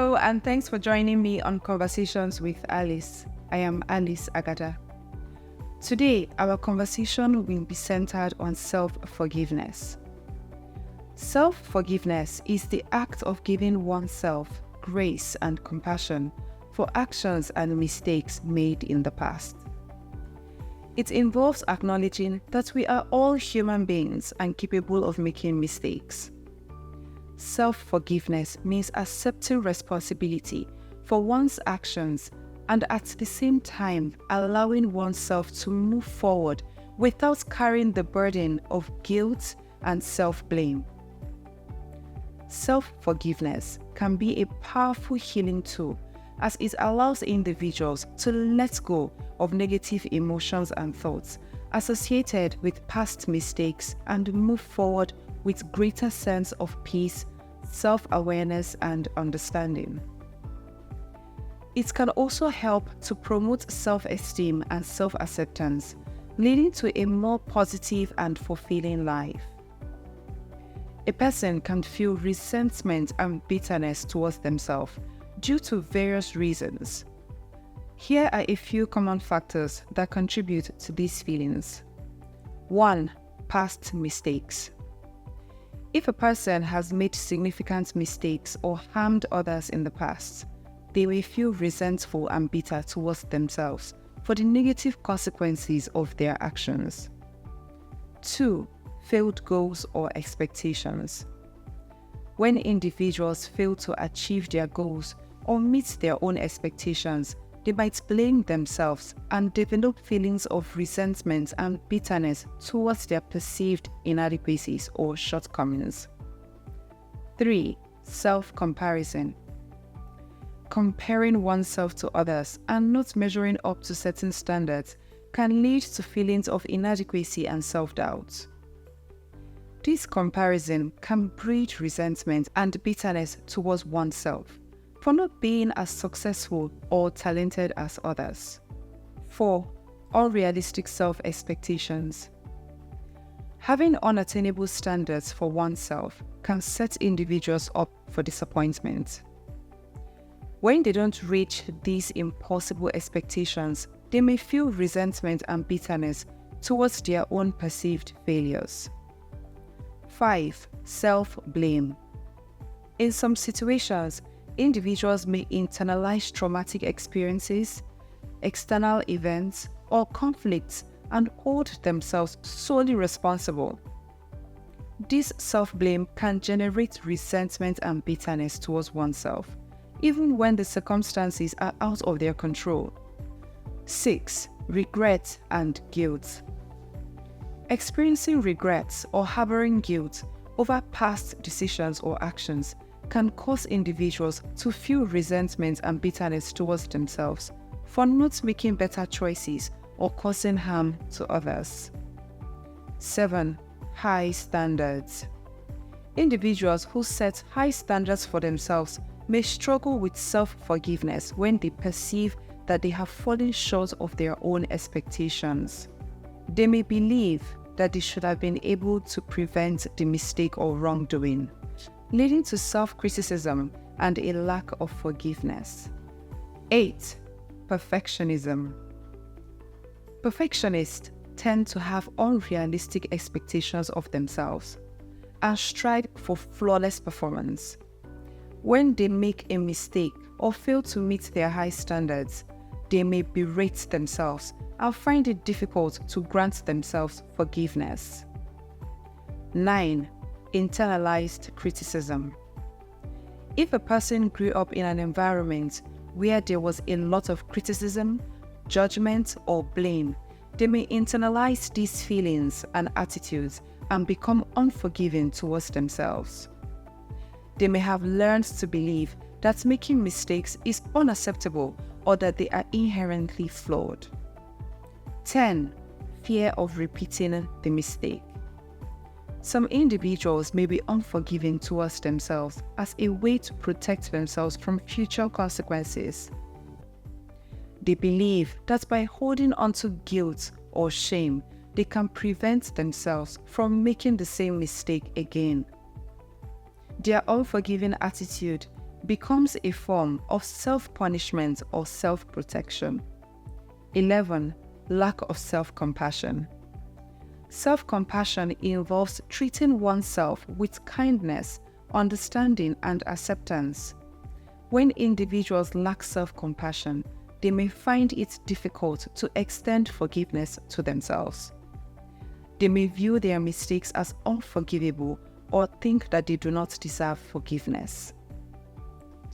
Hello, and thanks for joining me on Conversations with Alice. I am Alice Agada. Today, our conversation will be centered on self-forgiveness. Self-forgiveness is the act of giving oneself grace and compassion for actions and mistakes made in the past. It involves acknowledging that we are all human beings and capable of making mistakes. Self-forgiveness means accepting responsibility for one's actions and at the same time allowing oneself to move forward without carrying the burden of guilt and self-blame. Self-forgiveness can be a powerful healing tool as it allows individuals to let go of negative emotions and thoughts associated with past mistakes and move forward with greater sense of peace, self-awareness, and understanding. It can also help to promote self-esteem and self-acceptance, leading to a more positive and fulfilling life. A person can feel resentment and bitterness towards themselves due to various reasons. Here are a few common factors that contribute to these feelings. 1. Past mistakes. If a person has made significant mistakes or harmed others in the past, they may feel resentful and bitter towards themselves for the negative consequences of their actions. 2. Failed goals or expectations. When individuals fail to achieve their goals or meet their own expectations, they might blame themselves and develop feelings of resentment and bitterness towards their perceived inadequacies or shortcomings. 3. Self-comparison. Comparing oneself to others and not measuring up to certain standards can lead to feelings of inadequacy and self-doubt. This comparison can breed resentment and bitterness towards oneself for not being as successful or talented as others. 4. Unrealistic self-expectations. Having unattainable standards for oneself can set individuals up for disappointment. When they don't reach these impossible expectations, they may feel resentment and bitterness towards their own perceived failures. 5. Self-blame. In some situations, individuals may internalize traumatic experiences, external events, or conflicts and hold themselves solely responsible. This self-blame can generate resentment and bitterness towards oneself, even when the circumstances are out of their control. 6. Regret and guilt. Experiencing regrets or harboring guilt over past decisions or actions can cause individuals to feel resentment and bitterness towards themselves for not making better choices or causing harm to others. 7. High standards. Individuals who set high standards for themselves may struggle with self-forgiveness when they perceive that they have fallen short of their own expectations. They may believe that they should have been able to prevent the mistake or wrongdoing, leading to self-criticism and a lack of forgiveness. 8. Perfectionism. Perfectionists tend to have unrealistic expectations of themselves and strive for flawless performance. When they make a mistake or fail to meet their high standards, they may berate themselves and find it difficult to grant themselves forgiveness. 9. Internalized criticism. If a person grew up in an environment where there was a lot of criticism, judgment, or blame, they may internalize these feelings and attitudes and become unforgiving towards themselves. They may have learned to believe that making mistakes is unacceptable or that they are inherently flawed. 10. Fear of repeating the mistake. Some individuals may be unforgiving towards themselves as a way to protect themselves from future consequences. They believe that by holding onto guilt or shame, they can prevent themselves from making the same mistake again. Their unforgiving attitude becomes a form of self-punishment or self-protection. 11. Lack of self-compassion. Self-compassion involves treating oneself with kindness, understanding, and acceptance. When individuals lack self-compassion, they may find it difficult to extend forgiveness to themselves. They may view their mistakes as unforgivable or think that they do not deserve forgiveness.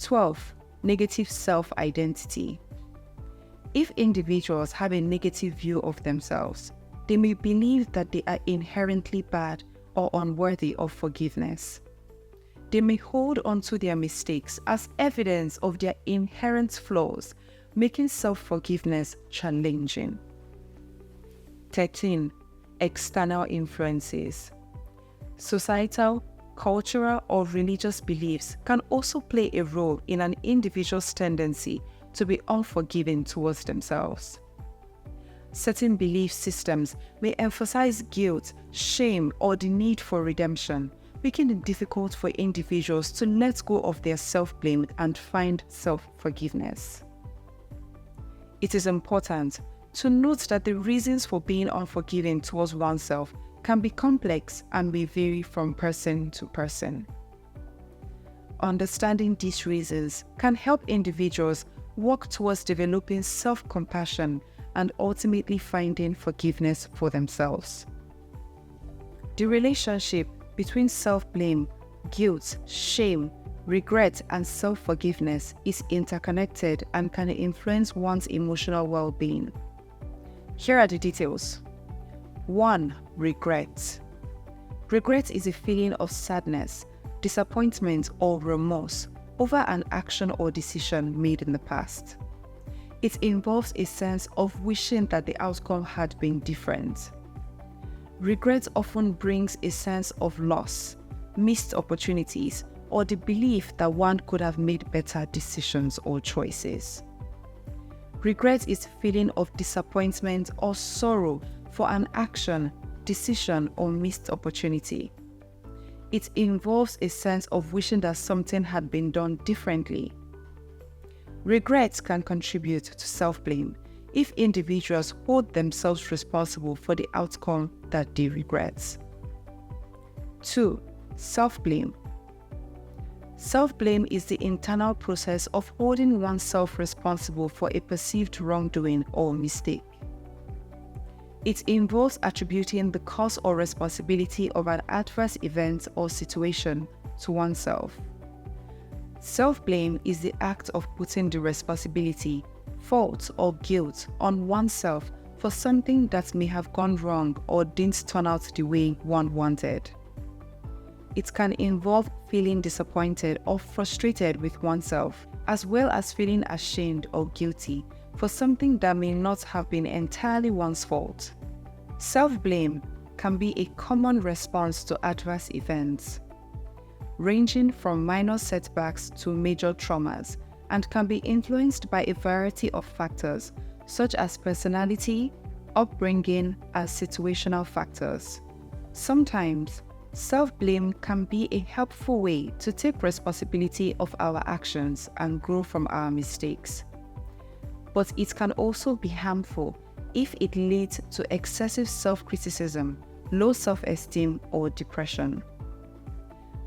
12. Negative self-identity. If individuals have a negative view of themselves, they may believe that they are inherently bad or unworthy of forgiveness. They may hold on to their mistakes as evidence of their inherent flaws, making self-forgiveness challenging. 13. External influences. Societal, cultural, or religious beliefs can also play a role in an individual's tendency to be unforgiving towards themselves. Certain belief systems may emphasize guilt, shame, or the need for redemption, making it difficult for individuals to let go of their self-blame and find self-forgiveness. It is important to note that the reasons for being unforgiving towards oneself can be complex and may vary from person to person. Understanding these reasons can help individuals work towards developing self-compassion and ultimately finding forgiveness for themselves. The relationship between self-blame, guilt, shame, regret, and self-forgiveness is interconnected and can influence one's emotional well-being. Here are the details. 1. Regret. Regret is a feeling of sadness, disappointment, or remorse over an action or decision made in the past. It involves a sense of wishing that the outcome had been different. Regret often brings a sense of loss, missed opportunities, or the belief that one could have made better decisions or choices. Regret is a feeling of disappointment or sorrow for an action, decision, or missed opportunity. It involves a sense of wishing that something had been done differently. Regret can contribute to self-blame if individuals hold themselves responsible for the outcome that they regret. 2. Self-blame. Self-blame is the internal process of holding oneself responsible for a perceived wrongdoing or mistake. It involves attributing the cause or responsibility of an adverse event or situation to oneself. Self-blame is the act of putting the responsibility, fault, or guilt on oneself for something that may have gone wrong or didn't turn out the way one wanted. It can involve feeling disappointed or frustrated with oneself, as well as feeling ashamed or guilty for something that may not have been entirely one's fault. Self-blame can be a common response to adverse events, ranging from minor setbacks to major traumas, and can be influenced by a variety of factors such as personality, upbringing, and situational factors. Sometimes, self-blame can be a helpful way to take responsibility of our actions and grow from our mistakes. But it can also be harmful if it leads to excessive self-criticism, low self-esteem, or depression.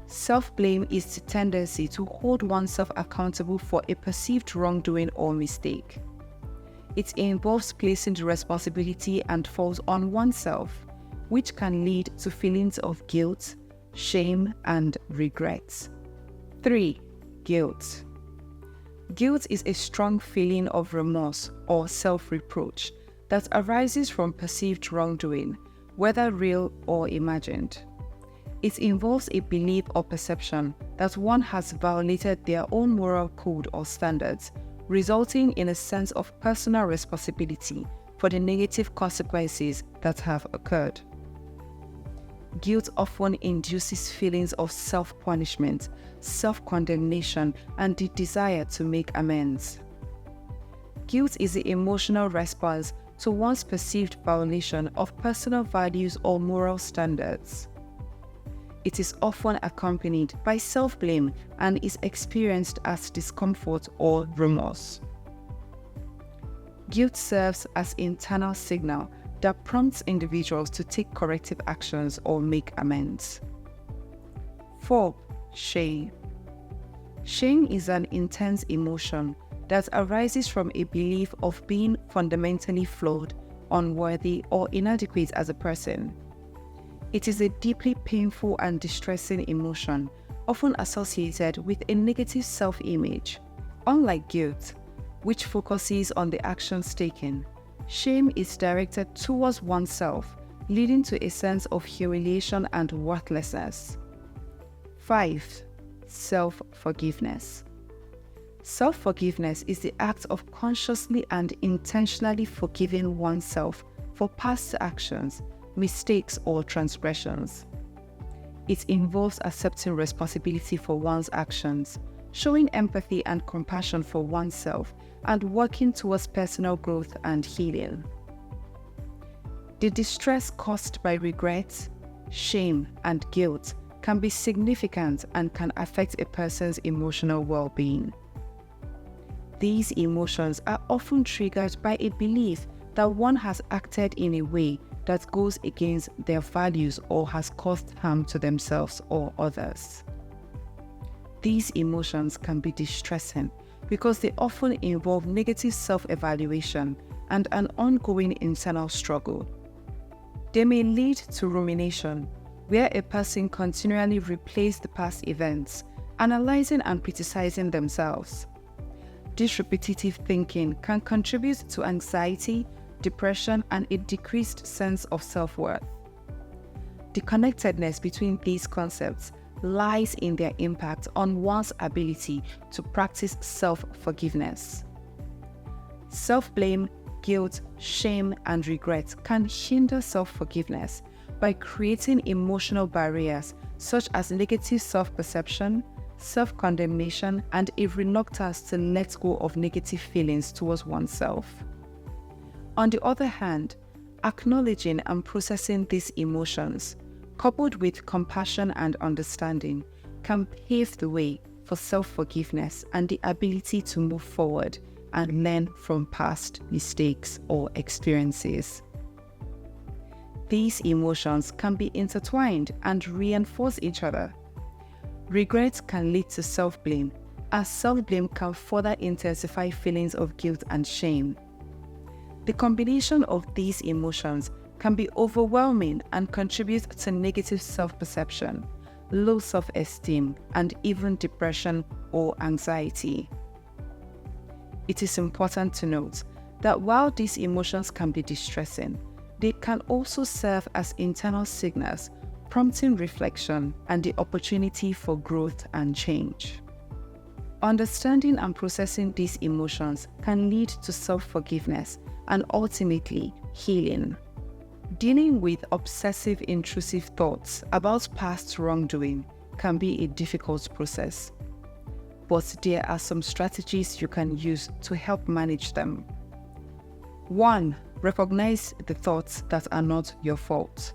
Self-blame is the tendency to hold oneself accountable for a perceived wrongdoing or mistake. It involves placing the responsibility and fault on oneself, which can lead to feelings of guilt, shame, and regret. 3. Guilt. Guilt is a strong feeling of remorse or self-reproach that arises from perceived wrongdoing, whether real or imagined. It involves a belief or perception that one has violated their own moral code or standards, resulting in a sense of personal responsibility for the negative consequences that have occurred. Guilt often induces feelings of self-punishment, self-condemnation, and the desire to make amends. Guilt is the emotional response to one's perceived violation of personal values or moral standards. It is often accompanied by self-blame and is experienced as discomfort or remorse. Guilt serves as internal signal that prompts individuals to take corrective actions or make amends. 4. Shame. Shame is an intense emotion that arises from a belief of being fundamentally flawed, unworthy, or inadequate as a person. It is a deeply painful and distressing emotion, often associated with a negative self-image. Unlike guilt, which focuses on the actions taken, shame is directed towards oneself, leading to a sense of humiliation and worthlessness. 5. Self-forgiveness. Self-forgiveness is the act of consciously and intentionally forgiving oneself for past actions, mistakes, or transgressions. It involves accepting responsibility for one's actions, showing empathy and compassion for oneself, and working towards personal growth and healing. The distress caused by regret, shame, and guilt can be significant and can affect a person's emotional well-being. These emotions are often triggered by a belief that one has acted in a way that goes against their values or has caused harm to themselves or others. These emotions can be distressing because they often involve negative self-evaluation and an ongoing internal struggle. They may lead to rumination, where a person continually replays the past events, analyzing and criticizing themselves. This repetitive thinking can contribute to anxiety, depression, and a decreased sense of self-worth. The connectedness between these concepts lies in their impact on one's ability to practice self-forgiveness. Self-blame, guilt, shame, and regret can hinder self-forgiveness by creating emotional barriers such as negative self-perception, self-condemnation, and a reluctance to let go of negative feelings towards oneself. On the other hand, acknowledging and processing these emotions, coupled with compassion and understanding, can pave the way for self-forgiveness and the ability to move forward and learn from past mistakes or experiences. These emotions can be intertwined and reinforce each other. Regret can lead to self-blame, as self-blame can further intensify feelings of guilt and shame. The combination of these emotions can be overwhelming and contribute to negative self-perception, low self-esteem, and even depression or anxiety. It is important to note that while these emotions can be distressing, they can also serve as internal signals, prompting reflection and the opportunity for growth and change. Understanding and processing these emotions can lead to self-forgiveness and ultimately healing. Dealing with obsessive intrusive thoughts about past wrongdoing can be a difficult process, but there are some strategies you can use to help manage them. 1. Recognize the thoughts that are not your fault.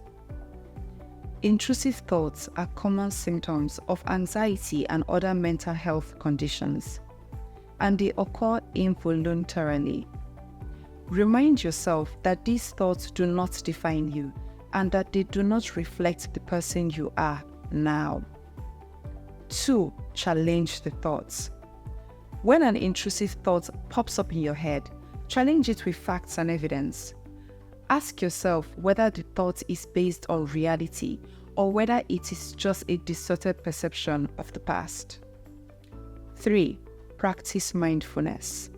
Intrusive thoughts are common symptoms of anxiety and other mental health conditions, and they occur involuntarily. Remind yourself that these thoughts do not define you and that they do not reflect the person you are now. 2. Challenge the thoughts. When an intrusive thought pops up in your head, challenge it with facts and evidence. Ask yourself whether the thought is based on reality or whether it is just a distorted perception of the past. 3. Practice mindfulness.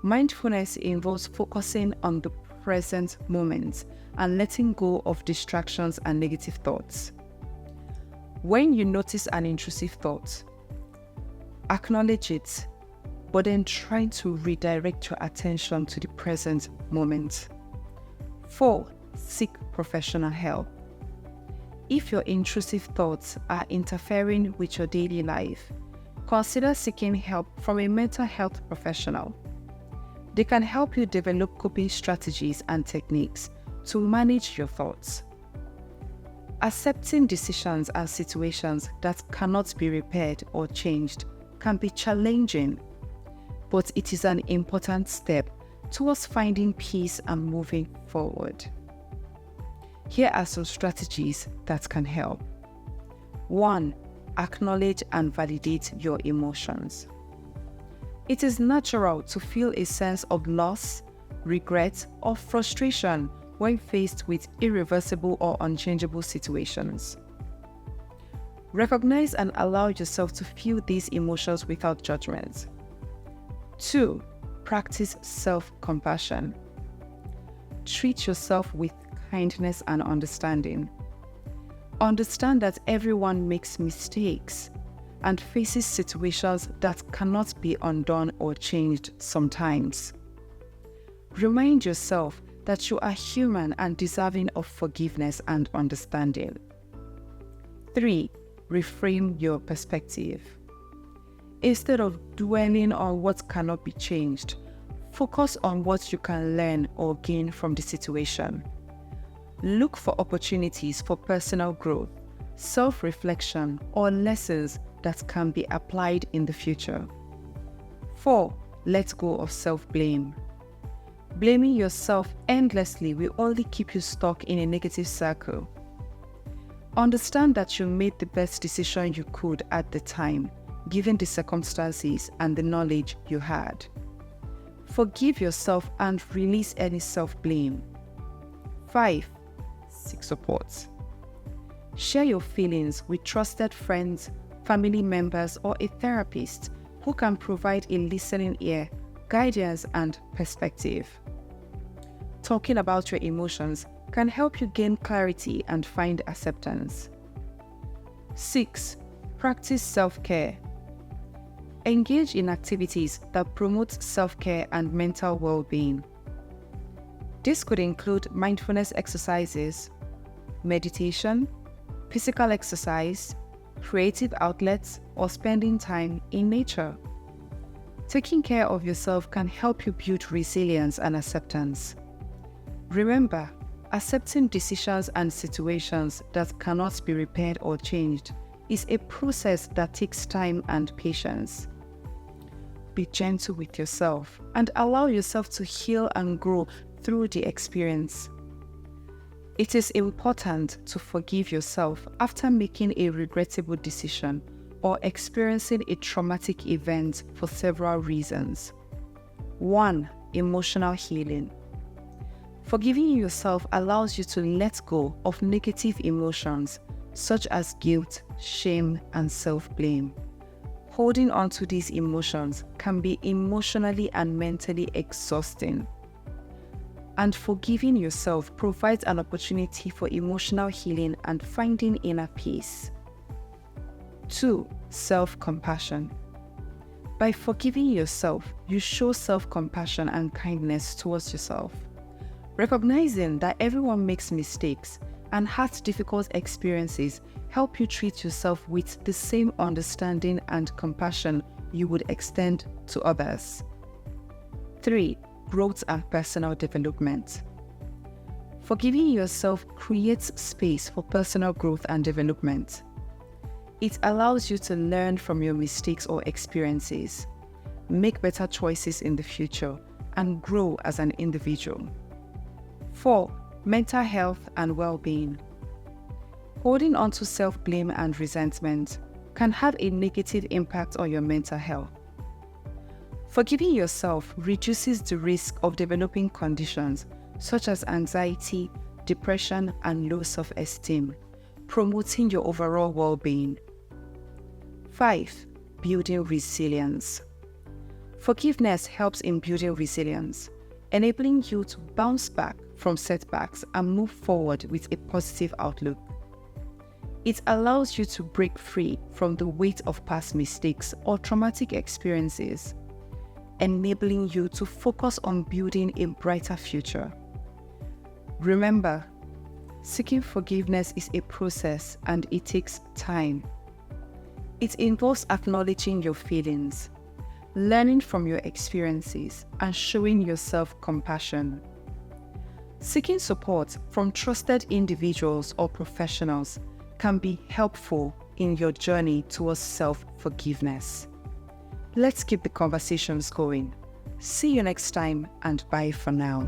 Mindfulness involves focusing on the present moment and letting go of distractions and negative thoughts. When you notice an intrusive thought, acknowledge it, but then try to redirect your attention to the present moment. 4. Seek professional help. If your intrusive thoughts are interfering with your daily life, consider seeking help from a mental health professional. They can help you develop coping strategies and techniques to manage your thoughts. Accepting decisions and situations that cannot be repaired or changed can be challenging, but it is an important step towards finding peace and moving forward. Here are some strategies that can help. 1. Acknowledge and validate your emotions. It is natural to feel a sense of loss, regret, or frustration when faced with irreversible or unchangeable situations. Recognize and allow yourself to feel these emotions without judgment. 2. Practice self-compassion. Treat yourself with kindness and understanding. Understand that everyone makes mistakes and faces situations that cannot be undone or changed sometimes. Remind yourself that you are human and deserving of forgiveness and understanding. 3. Reframe your perspective. Instead of dwelling on what cannot be changed, focus on what you can learn or gain from the situation. Look for opportunities for personal growth, self-reflection, or lessons that can be applied in the future. 4. Let go of self-blame. Blaming yourself endlessly will only keep you stuck in a negative circle. Understand that you made the best decision you could at the time, given the circumstances and the knowledge you had. Forgive yourself and release any self-blame. 5. Seek support. Share your feelings with trusted friends, family members, or a therapist who can provide a listening ear, guidance, and perspective. Talking about your emotions can help you gain clarity and find acceptance. 6. Practice self-care. Engage in activities that promote self-care and mental well-being. This could include mindfulness exercises, meditation, physical exercise, creative outlets, or spending time in nature. Taking care of yourself can help you build resilience and acceptance. Remember, accepting decisions and situations that cannot be repaired or changed is a process that takes time and patience. Be gentle with yourself and allow yourself to heal and grow through the experience. It is important to forgive yourself after making a regrettable decision or experiencing a traumatic event for several reasons. 1. Emotional healing. Forgiving yourself allows you to let go of negative emotions such as guilt, shame, and self-blame. Holding on to these emotions can be emotionally and mentally exhausting. And forgiving yourself provides an opportunity for emotional healing and finding inner peace. 2. Self-compassion. By forgiving yourself, you show self-compassion and kindness towards yourself. Recognizing that everyone makes mistakes and has difficult experiences help you treat yourself with the same understanding and compassion you would extend to others. 3. Growth and personal development. Forgiving yourself creates space for personal growth and development. It allows you to learn from your mistakes or experiences, make better choices in the future, and grow as an individual. 4. Mental health and well-being. Holding on to self-blame and resentment can have a negative impact on your mental health. Forgiving yourself reduces the risk of developing conditions such as anxiety, depression, and low self-esteem, promoting your overall well-being. 5. Building resilience. Forgiveness helps in building resilience, enabling you to bounce back from setbacks and move forward with a positive outlook. It allows you to break free from the weight of past mistakes or traumatic experiences, enabling you to focus on building a brighter future. Remember, seeking forgiveness is a process and it takes time. It involves acknowledging your feelings, learning from your experiences, and showing yourself compassion. Seeking support from trusted individuals or professionals can be helpful in your journey towards self-forgiveness. Let's keep the conversations going. See you next time, and bye for now.